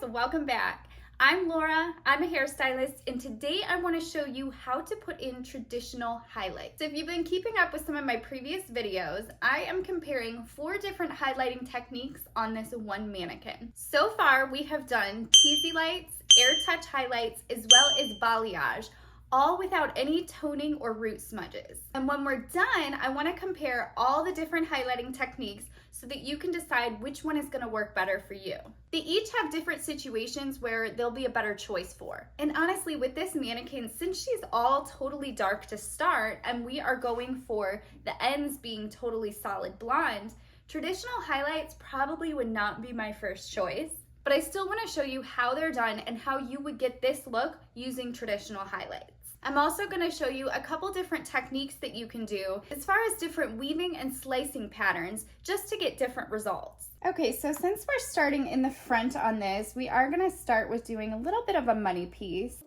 welcome back. I'm Laura, I'm a hairstylist, and today I want to show you how to put in traditional highlights. So if you've been keeping up with some of my previous videos, I am comparing 4 different highlighting techniques on this one mannequin. So far, we have done teasy lights, air touch highlights, as well as balayage, all without any toning or root smudges. And when we're done, I want to compare all the different highlighting techniques so that you can decide which one is going to work better for you. They each have different situations where they'll be a better choice for. And honestly, with this mannequin, since she's all totally dark to start and we are going for the ends being totally solid blonde, traditional highlights probably would not be my first choice. But I still want to show you how they're done and how you would get this look using traditional highlights. I'm also going to show you a couple different techniques that you can do as far as different weaving and slicing patterns just to get different results. Okay, so since we're starting in the front on this, we are going to start with doing a little bit of a money piece.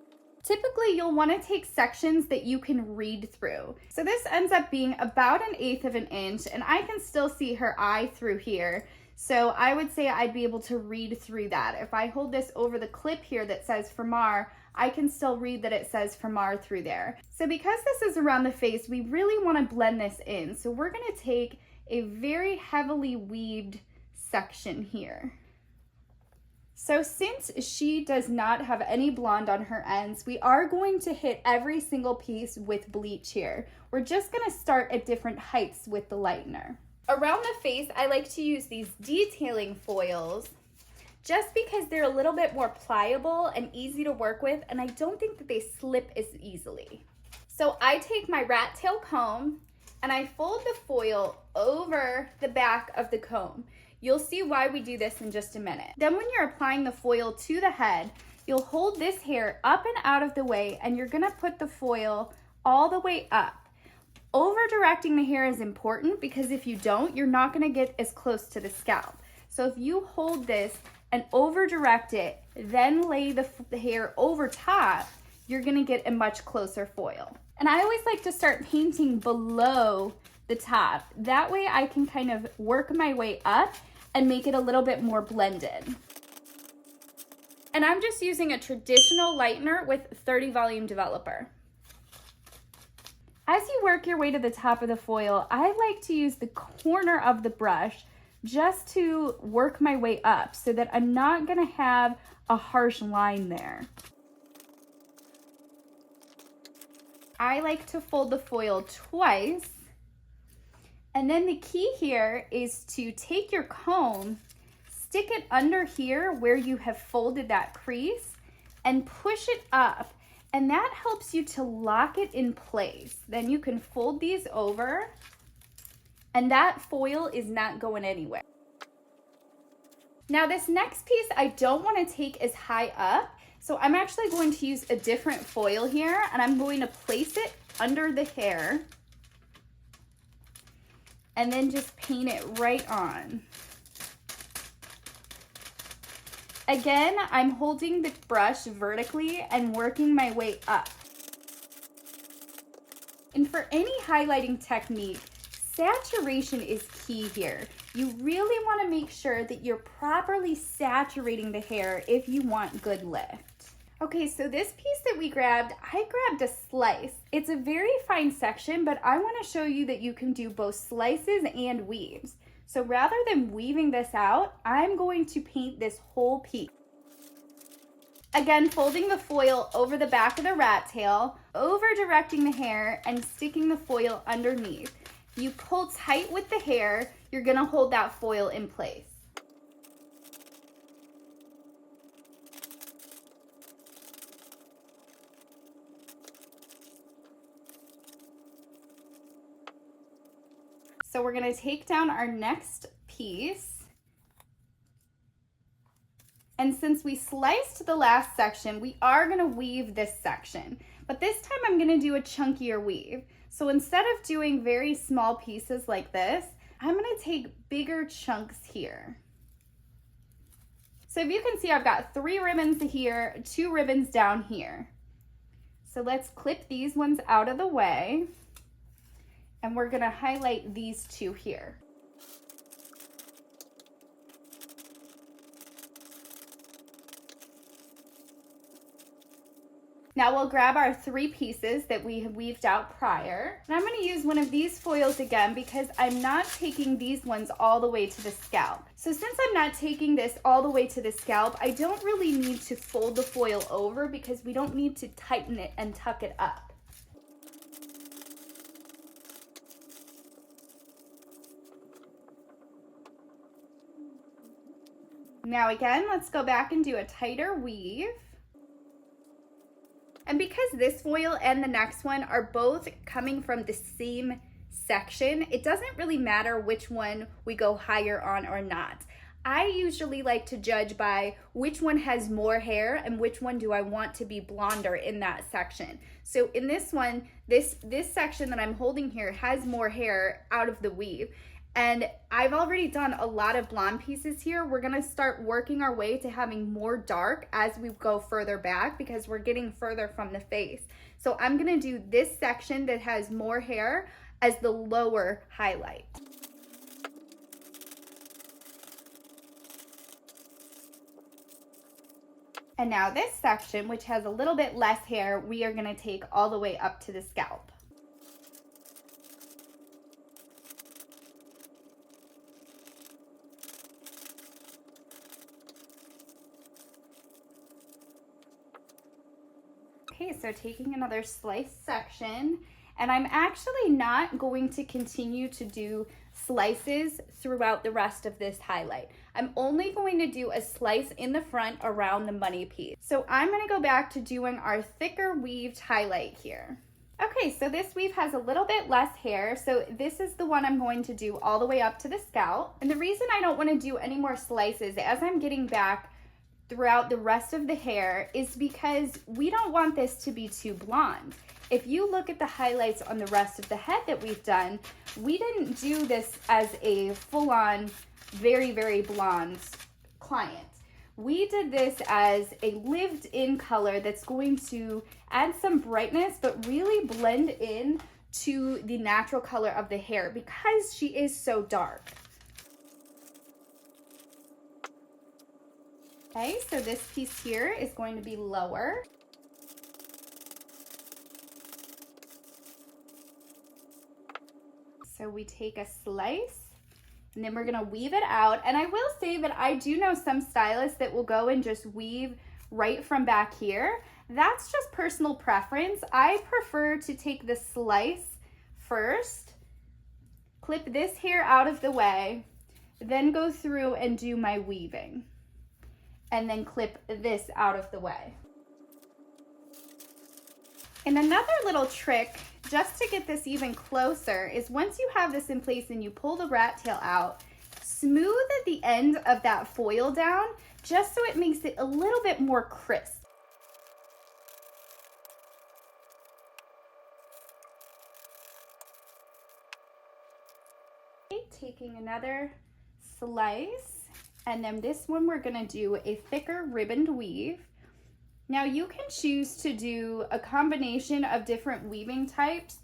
Typically, you'll want to take sections that you can read through. So this ends up being about 1/8 of an inch, and I can still see her eye through here. So I would say I'd be able to read through that. If I hold this over the clip here that says Fermar, I can still read that it says Fermar through there. So because this is around the face, we really want to blend this in. So we're going to take a very heavily weaved section here. So since she does not have any blonde on her ends, we are going to hit every single piece with bleach here. We're just going to start at different heights with the lightener. Around the face, I like to use these detailing foils just because they're a little bit more pliable and easy to work with, and I don't think that they slip as easily. So I take my rat tail comb and I fold the foil over the back of the comb. You'll see why we do this in just a minute. Then when you're applying the foil to the head, you'll hold this hair up and out of the way, and you're gonna put the foil all the way up. Over directing the hair is important because if you don't, you're not gonna get as close to the scalp. So if you hold this and over direct it, then lay the hair over top, you're gonna get a much closer foil. And I always like to start painting below the top. That way I can kind of work my way up and make it a little bit more blended. And I'm just using a traditional lightener with 30 volume developer. As you work your way to the top of the foil, I like to use the corner of the brush just to work my way up so that I'm not gonna have a harsh line there. I like to fold the foil twice. And then the key here is to take your comb, stick it under here where you have folded that crease, and push it up. And that helps you to lock it in place. Then you can fold these over, and that foil is not going anywhere. Now this next piece I don't want to take as high up, so I'm actually going to use a different foil here, and I'm going to place it under the hair and then just paint it right on. Again, I'm holding the brush vertically and working my way up. And for any highlighting technique, saturation is key here. You really want to make sure that you're properly saturating the hair if you want good lift. Okay, so this piece that we grabbed, I grabbed a slice. It's a very fine section, but I want to show you that you can do both slices and weaves. So rather than weaving this out, I'm going to paint this whole piece. Again, folding the foil over the back of the rat tail, over directing the hair, and sticking the foil underneath. You pull tight with the hair, you're gonna hold that foil in place. So we're gonna take down our next piece. And since we sliced the last section, we are gonna weave this section. But this time I'm gonna do a chunkier weave. So instead of doing very small pieces like this, I'm gonna take bigger chunks here. So if you can see, I've got 3 ribbons here, 2 ribbons down here. So let's clip these ones out of the way. And we're gonna highlight these 2 here. Now we'll grab our 3 pieces that we have weaved out prior. And I'm going to use one of these foils again because I'm not taking these ones all the way to the scalp. So since I'm not taking this all the way to the scalp, I don't really need to fold the foil over because we don't need to tighten it and tuck it up. Now again, let's go back and do a tighter weave. And because this foil and the next one are both coming from the same section, it doesn't really matter which one we go higher on or not. I usually like to judge by which one has more hair and which one do I want to be blonder in that section. So in this one, this section that I'm holding here has more hair out of the weave. And I've already done a lot of blonde pieces here. We're gonna start working our way to having more dark as we go further back because we're getting further from the face. So I'm gonna do this section that has more hair as the lower highlight. And now this section, which has a little bit less hair, we are gonna take all the way up to the scalp. Okay, so taking another slice section, and I'm actually not going to continue to do slices throughout the rest of this highlight. I'm only going to do a slice in the front around the money piece. So I'm gonna go back to doing our thicker weaved highlight here. Okay, so this weave has a little bit less hair, so this is the one I'm going to do all the way up to the scalp. And the reason I don't wanna do any more slices as I'm getting back throughout the rest of the hair is because we don't want this to be too blonde. If you look at the highlights on the rest of the head that we've done, we didn't do this as a full-on, very, very blonde client. We did this as a lived-in color that's going to add some brightness, but really blend in to the natural color of the hair because she is so dark. Okay, so this piece here is going to be lower. So we take a slice and then we're gonna weave it out. And I will say that I do know some stylists that will go and just weave right from back here. That's just personal preference. I prefer to take the slice first, clip this hair out of the way, then go through and do my weaving. And then clip this out of the way. And another little trick, just to get this even closer, is once you have this in place and you pull the rat tail out, smooth at the end of that foil down, just so it makes it a little bit more crisp. Okay, taking another slice. And then this one, we're gonna do a thicker ribboned weave. Now you can choose to do a combination of different weaving types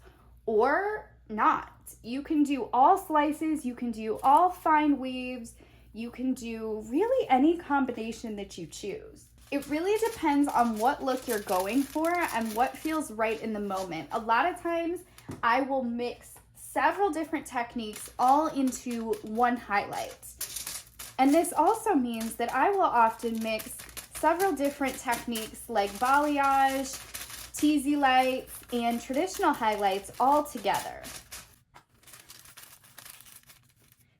or not. You can do all slices, you can do all fine weaves, you can do really any combination that you choose. It really depends on what look you're going for and what feels right in the moment. A lot of times I will mix several different techniques all into one highlight. And this also means that I will often mix several different techniques like balayage, teasy lights, and traditional highlights all together.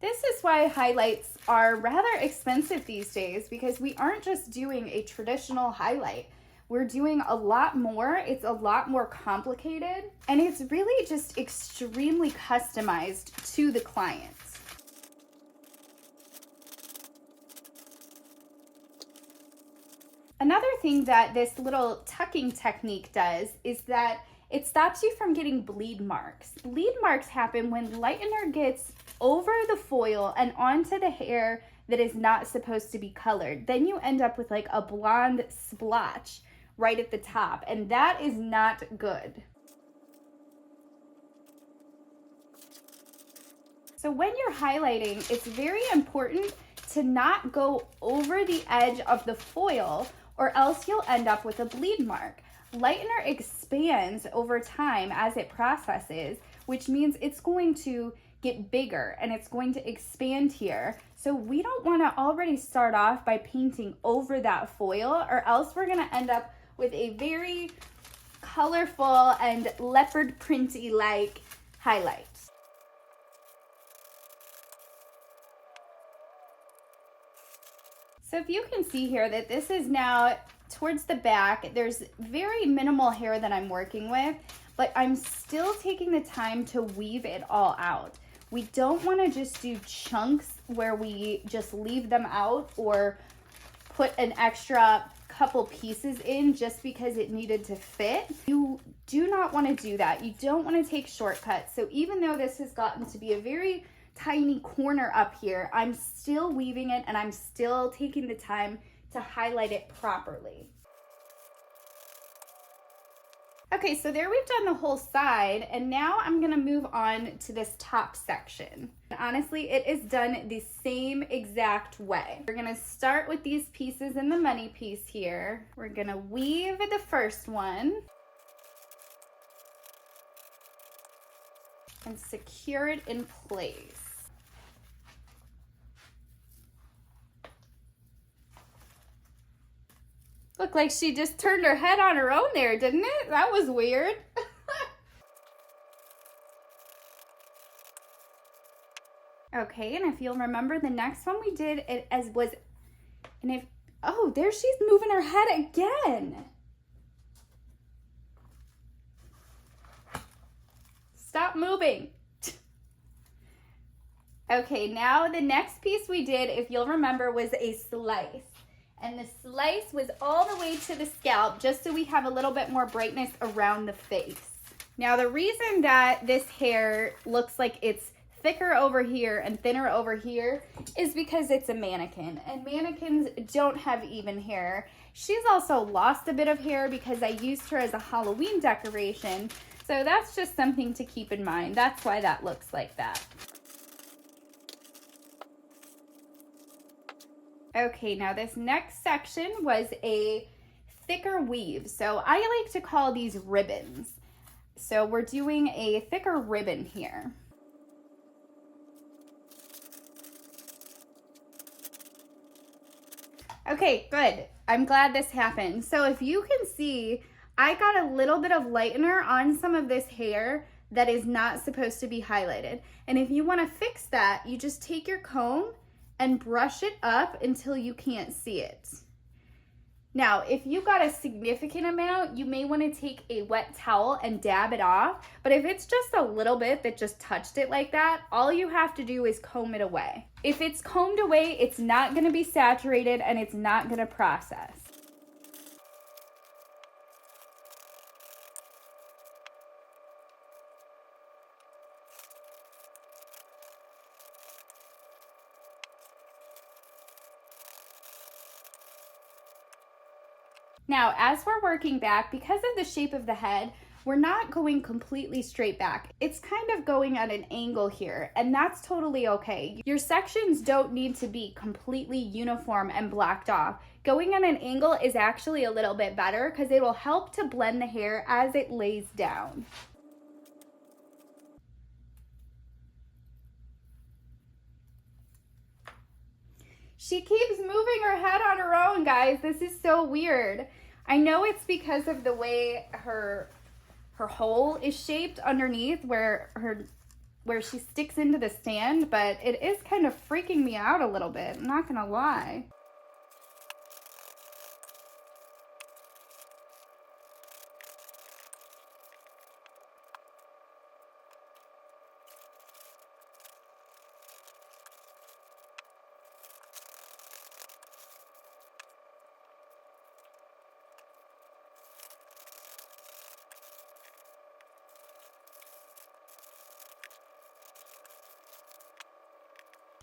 This is why highlights are rather expensive these days because we aren't just doing a traditional highlight. We're doing a lot more. It's a lot more complicated, and it's really just extremely customized to the client. Another thing that this little tucking technique does is that it stops you from getting bleed marks. Bleed marks happen when lightener gets over the foil and onto the hair that is not supposed to be colored. Then you end up with like a blonde splotch right at the top, and that is not good. So when you're highlighting, it's very important to not go over the edge of the foil, or else you'll end up with a bleed mark. Lightener expands over time as it processes, which means it's going to get bigger and it's going to expand here. So we don't want to already start off by painting over that foil, or else we're going to end up with a very colorful and leopard printy like highlight. So if you can see here that this is now towards the back, there's very minimal hair that I'm working with, but I'm still taking the time to weave it all out. We don't want to just do chunks where we just leave them out or put an extra couple pieces in just because it needed to fit. You do not want to do that. You don't want to take shortcuts. So even though this has gotten to be a very tiny corner up here, I'm still weaving it and I'm still taking the time to highlight it properly. Okay, so there we've done the whole side, and now I'm gonna move on to this top section. Honestly, it is done the same exact way. We're gonna start with these pieces in the money piece here. We're gonna weave the first one and secure it in place. Looked like she just turned her head on her own there, didn't it? That was weird. Okay, and if you'll remember, the next one we did it as was, and if, oh, there she's moving her head again. Stop moving. Okay, now the next piece we did, if you'll remember, was a slice. And the slice was all the way to the scalp, just so we have a little bit more brightness around the face. Now, the reason that this hair looks like it's thicker over here and thinner over here is because it's a mannequin, and mannequins don't have even hair. She's also lost a bit of hair because I used her as a Halloween decoration, so that's just something to keep in mind. That's why that looks like that. Okay, now this next section was a thicker weave. So I like to call these ribbons. So we're doing a thicker ribbon here. Okay, good. I'm glad this happened. So if you can see, I got a little bit of lightener on some of this hair that is not supposed to be highlighted. And if you want to fix that, you just take your comb and brush it up until you can't see it. Now, if you got a significant amount, you may want to take a wet towel and dab it off. But if it's just a little bit that just touched it like that, all you have to do is comb it away. If it's combed away, it's not going to be saturated and it's not going to process. Now, as we're working back, because of the shape of the head, we're not going completely straight back. It's kind of going at an angle here, and that's totally okay. Your sections don't need to be completely uniform and blocked off. Going at an angle is actually a little bit better because it will help to blend the hair as it lays down. She keeps moving her head on her own, guys. This is so weird. I know it's because of the way her hole is shaped underneath where she sticks into the stand, but it is kind of freaking me out a little bit, I'm not gonna lie.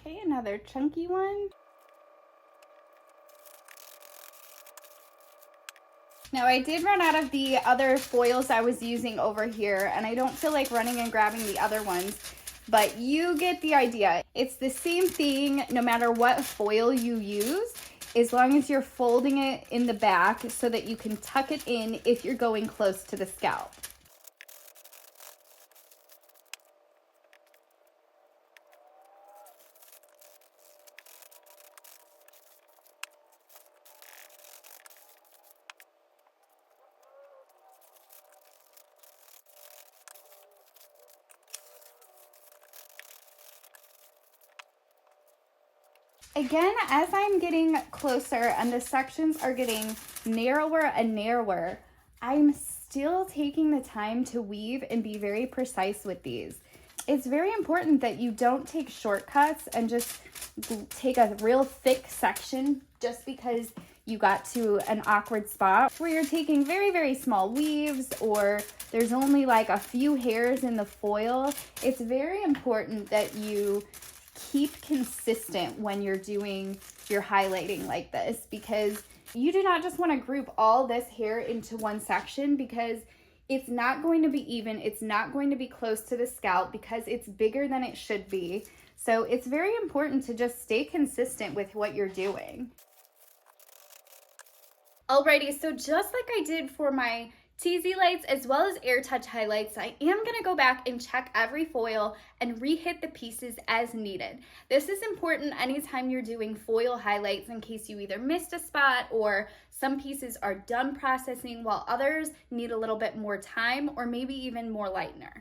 Okay, another chunky one. Now I did run out of the other foils I was using over here, and I don't feel like running and grabbing the other ones, but you get the idea. It's the same thing no matter what foil you use. as long as you're folding it in the back so that you can tuck it in if you're going close to the scalp. Again, as I'm getting closer and the sections are getting narrower and narrower, I'm still taking the time to weave and be very precise with these. It's very important that you don't take shortcuts and just take a real thick section just because you got to an awkward spot where you're taking very, very small weaves or there's only like a few hairs in the foil. It's very important that you keep consistent when you're doing your highlighting like this, because you do not just want to group all this hair into one section, because it's not going to be even, it's not going to be close to the scalp because it's bigger than it should be. So it's very important to just stay consistent with what you're doing. Alrighty, so just like I did for my TZ lights as well as air touch highlights, I am going to go back and check every foil and re-hit the pieces as needed. This is important anytime you're doing foil highlights in case you either missed a spot or some pieces are done processing while others need a little bit more time or maybe even more lightener.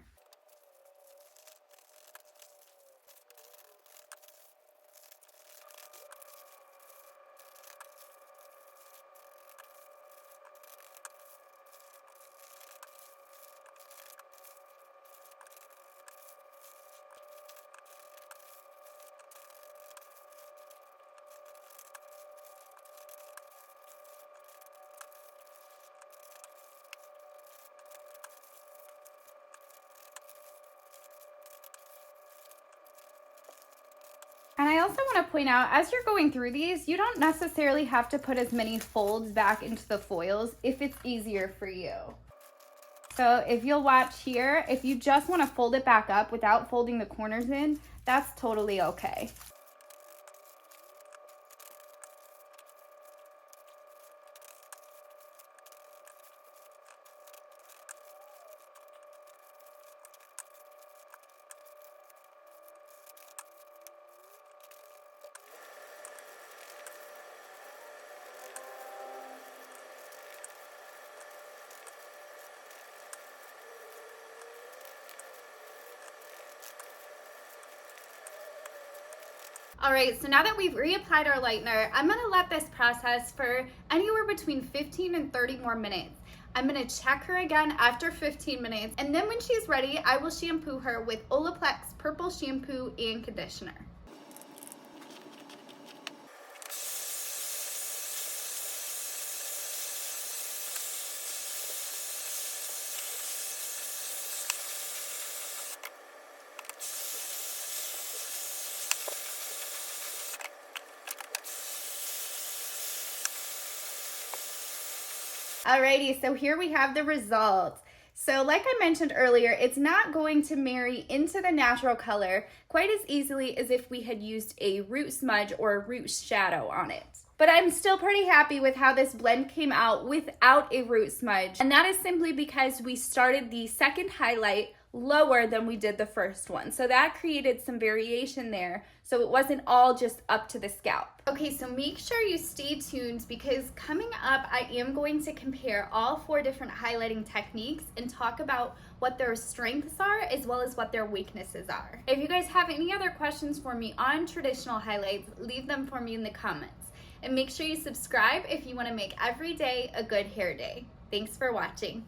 And I also want to point out, as you're going through these, you don't necessarily have to put as many folds back into the foils if it's easier for you. So if you'll watch here, if you just want to fold it back up without folding the corners in, that's totally okay. All right, so now that we've reapplied our lightener, I'm gonna let this process for anywhere between 15 and 30 more minutes. I'm gonna check her again after 15 minutes, and then when she's ready, I will shampoo her with Olaplex Purple Shampoo and Conditioner. Alrighty, so here we have the results. So like I mentioned earlier, it's not going to marry into the natural color quite as easily as if we had used a root smudge or a root shadow on it. But I'm still pretty happy with how this blend came out without a root smudge. And that is simply because we started the second highlight lower than we did the first one. So that created some variation there. So it wasn't all just up to the scalp. Okay, so make sure you stay tuned because coming up, I am going to compare all 4 different highlighting techniques and talk about what their strengths are as well as what their weaknesses are. If you guys have any other questions for me on traditional highlights, leave them for me in the comments. And make sure you subscribe if you want to make every day a good hair day. Thanks for watching.